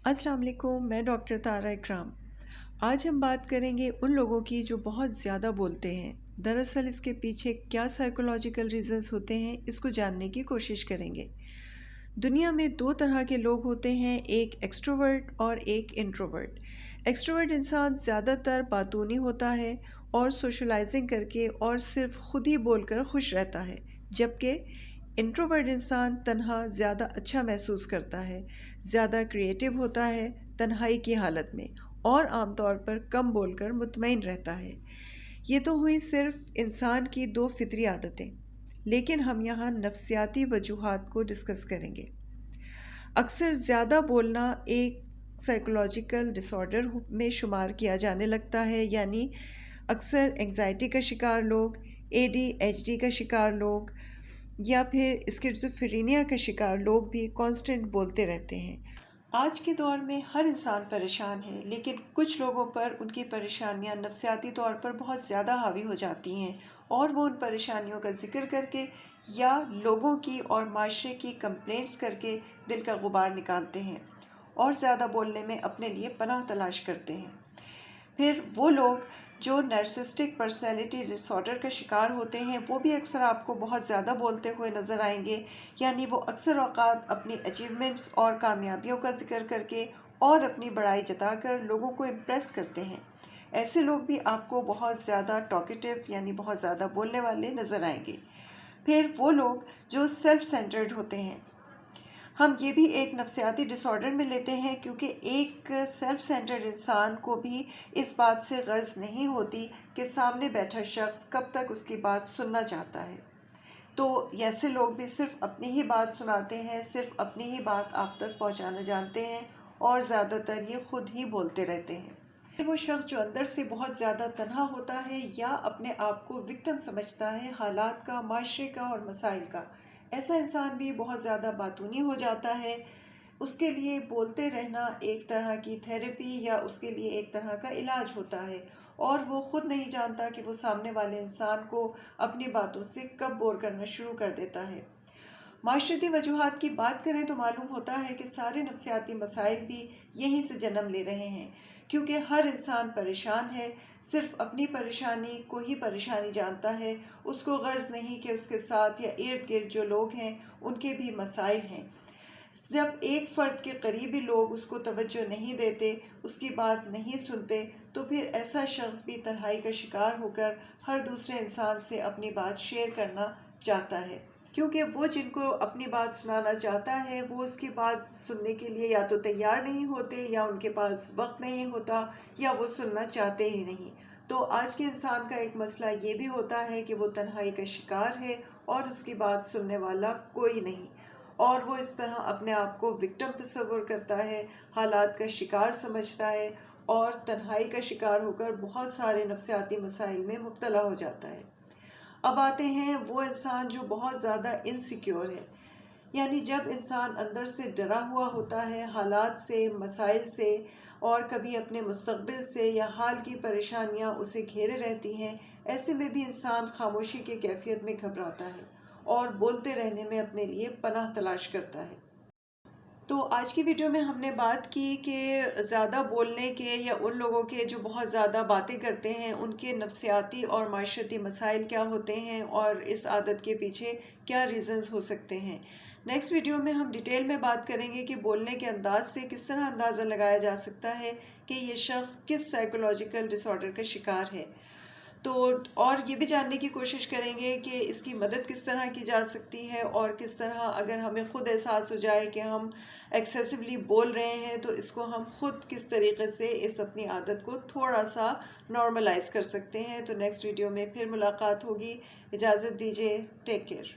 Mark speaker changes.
Speaker 1: अस्सलाम वालेकुम, मैं डॉक्टर तारा इकराम। आज हम बात करेंगे उन लोगों की जो बहुत ज़्यादा बोलते हैं। दरअसल इसके पीछे क्या साइकोलॉजिकल रीज़न्स होते हैं, इसको जानने की कोशिश करेंगे। दुनिया में दो तरह के लोग होते हैं, एक एक्सट्रोवर्ट और एक इंट्रोवर्ट। एक्सट्रोवर्ट इंसान ज़्यादातर बातूनी होता है और सोशलाइजिंग करके और सिर्फ खुद ही बोलकर खुश रहता है, जबकि इंट्रोवर्ट इंसान तन्हा ज़्यादा अच्छा महसूस करता है, ज़्यादा क्रिएटिव होता है तन्हाई की हालत में, और आमतौर पर कम बोलकर मुतमईन रहता है। ये तो हुई सिर्फ इंसान की दो फितरी आदतें, लेकिन हम यहाँ नफ्सियाती वजूहात को डिस्कस करेंगे। अक्सर ज़्यादा बोलना एक साइकोलॉजिकल डिसऑर्डर में शुमार किया जाने लगता है, यानी अक्सर एंग्जाइटी का शिकार लोग, ADHD का शिकार लोग या फिर स्किज़ोफ्रेनिया का शिकार लोग भी कांस्टेंट बोलते रहते हैं। आज के दौर में हर इंसान परेशान है, लेकिन कुछ लोगों पर उनकी परेशानियां नफ्सियाती तौर पर बहुत ज़्यादा हावी हो जाती हैं और वो उन परेशानियों का जिक्र करके या लोगों की और माशरे की कंप्लेंट्स करके दिल का गुबार निकालते हैं और ज़्यादा बोलने में अपने लिए पनाह तलाश करते हैं। फिर वो लोग जो नार्सिसिस्टिक पर्सनैलिटी डिसऑर्डर का शिकार होते हैं, वो भी अक्सर आपको बहुत ज़्यादा बोलते हुए नज़र आएंगे। यानी वो अक्सर औक़ात अपनी अचीवमेंट्स और कामयाबियों का जिक्र करके और अपनी बड़ाई जताकर लोगों को इम्प्रेस करते हैं। ऐसे लोग भी आपको बहुत ज़्यादा टॉकेटिव यानी बहुत ज़्यादा बोलने वाले नज़र आएंगे। फिर वो लोग जो सेल्फ सेंटर्ड होते हैं, हम ये भी एक नफ्सियाती डिसऑर्डर में लेते हैं, क्योंकि एक सेल्फ सेंटर्ड इंसान को भी इस बात से गर्ज नहीं होती कि सामने बैठा शख्स कब तक उसकी बात सुनना चाहता है। तो ऐसे लोग भी सिर्फ अपनी ही बात सुनाते हैं, सिर्फ अपनी ही बात आप तक पहुंचाना जानते हैं और ज़्यादातर ये खुद ही बोलते रहते हैं। वो शख्स जो अंदर से बहुत ज़्यादा तन्हा होता है या अपने आप को विक्टिम समझता है हालात का, माशरे का और मसाइल का, ऐसा इंसान भी बहुत ज़्यादा बातूनी हो जाता है। उसके लिए बोलते रहना एक तरह की थेरेपी या उसके लिए एक तरह का इलाज होता है, और वो ख़ुद नहीं जानता कि वो सामने वाले इंसान को अपनी बातों से कब बोर करना शुरू कर देता है। माशरती वजूहात की बात करें तो मालूम होता है कि सारे नफ्सियाती मसाइल भी यहीं से जन्म ले रहे हैं, क्योंकि हर इंसान परेशान है, सिर्फ अपनी परेशानी को ही परेशानी जानता है। उसको गर्ज नहीं कि उसके साथ या इर्द गिर्द जो लोग हैं उनके भी मसाइल हैं। जब एक फ़र्द के करीबी लोग उसको तवज्जो नहीं देते, उसकी बात नहीं सुनते, तो फिर ऐसा शख्स भी तन्हाई का शिकार होकर हर दूसरे इंसान से अपनी बात शेयर करना चाहता है, क्योंकि वो जिनको अपनी बात सुनाना चाहता है वो उसकी बात सुनने के लिए या तो तैयार नहीं होते, या उनके पास वक्त नहीं होता, या वो सुनना चाहते ही नहीं। तो आज के इंसान का एक मसला ये भी होता है कि वो तन्हाई का शिकार है और उसकी बात सुनने वाला कोई नहीं, और वो इस तरह अपने आप को विक्टिम तस्वुर करता है, हालात का शिकार समझता है और तन्हाई का शिकार होकर बहुत सारे नफ्सियाती मसाइल में मुब्तला हो जाता है। अब आते हैं वो इंसान जो बहुत ज़्यादा इनसिक्योर है, यानी जब इंसान अंदर से डरा हुआ होता है हालात से, मसाइल से, और कभी अपने मुस्तक़बिल से, या हाल की परेशानियां उसे घेरे रहती हैं। ऐसे में भी इंसान खामोशी की कैफियत में घबराता है और बोलते रहने में अपने लिए पनाह तलाश करता है। तो आज की वीडियो में हमने बात की कि ज़्यादा बोलने के या उन लोगों के जो बहुत ज़्यादा बातें करते हैं उनके नफ्सियाती और माशरती मसाइल क्या होते हैं और इस आदत के पीछे क्या रीज़न्स हो सकते हैं। नेक्स्ट वीडियो में हम डिटेल में बात करेंगे कि बोलने के अंदाज से किस तरह अंदाज़ा लगाया जा सकता है कि ये शख्स किस साइकोलॉजिकल डिसऑर्डर का शिकार है। तो और ये भी जानने की कोशिश करेंगे कि इसकी मदद किस तरह की जा सकती है, और किस तरह अगर हमें ख़ुद एहसास हो जाए कि हम एक्सेसिवली बोल रहे हैं तो इसको हम ख़ुद किस तरीके से इस अपनी आदत को थोड़ा सा नॉर्मलाइज़ कर सकते हैं। तो नेक्स्ट वीडियो में फिर मुलाकात होगी। इजाज़त दीजिए, टेक केयर।